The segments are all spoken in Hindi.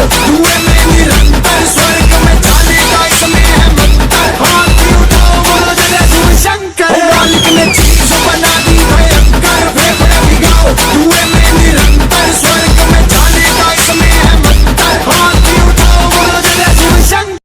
धुएं में निरंतर स्वर्ग में जाने का इसमें है मंत्र। हाथ उठाओ बोलो जय शिव शंकर। मालिक ने चीज बना दी भयंकर, फेफड़े भिगाओ धुएं में निरंतर स्वर्ग में जाने का इसमें है मंत्र। हाथ उठाओ बोलो जय शिव शंकर।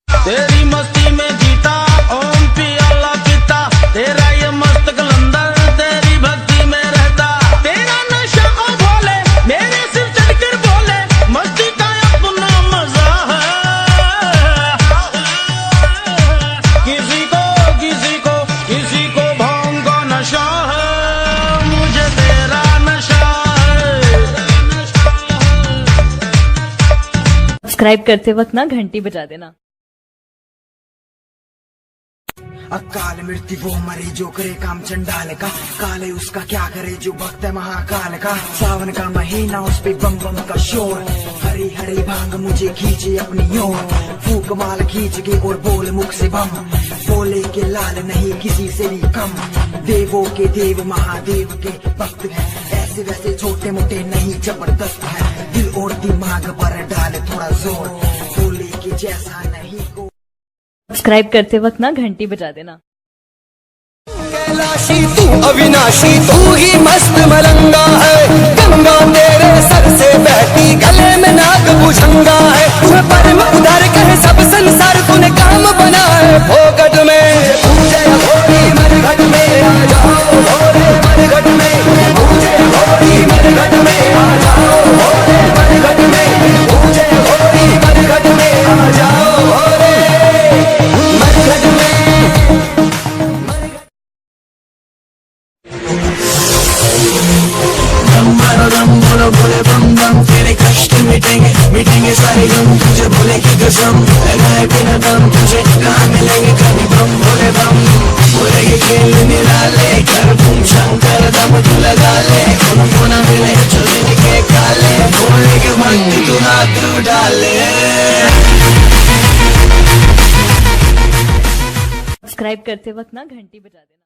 तेरी मस्ती में जीता ओम पियाला पीता, तेरा ये मस्त कलंदर तेरी भक्ति में रहता। तेरा नशा ओ भोले मेरे सिर चढ़कर बोले, मस्ती का अपना मजा है। किसी को भांग का नशा है, मुझे तेरा नशा है। सब्सक्राइब करते वक्त ना घंटी बजा देना। अकाल मृत्यु वो मरे जो करे काम चंडाल का, काले उसका क्या करे जो भक्त है महाकाल का। सावन का महीना उस पे बम बम का शोर, हरी हरी भांग मुझे खींचे अपनी ओर। फूक माल खींच के और बोल मुख से बम, बोले के लाल नहीं किसी से भी कम। देवों के देव महादेव के भक्त है, ऐसे वैसे छोटे मोटे नहीं जबरदस्त है। दिल और दिमाग पर डाल थोड़ा जोर, बोले के जैसा नहीं को। सब्सक्राइब करते वक्त ना घंटी बजा देना। कैलाशी तू अविनाशी तू ही मस्त मलंगा है, गंगा तेरे सर से बहती गले में नाग भुजंगा है। तुम्हें परम उदार कहे सब संसार तूने काम बना है। भोगट में पूजे भोरी मरघट में आ जाओ, भोरे मरघट में पूजे भोरी मरघट में आ जाओ, भोरे मरघट में पूजे भोरी मरघट में आ जाओ, भोरे मरघट में। दम बोलो बोले बम बम, तेरे कष्ट मिटेंगे मिटेंगे सारे गम। तुझे भोले की कसम लगाए बिना दम, तुझे कहाँ मिलेंगे कभी बम बोले बम। बोले के खेल निराले कर तुम शंकर, दम तू लगा ले उनको ना मिले चोरी के काले। भोले के भक्त तू हाथ उठा ले। सब्सक्राइब करते वक्त ना घंटी बजा देना।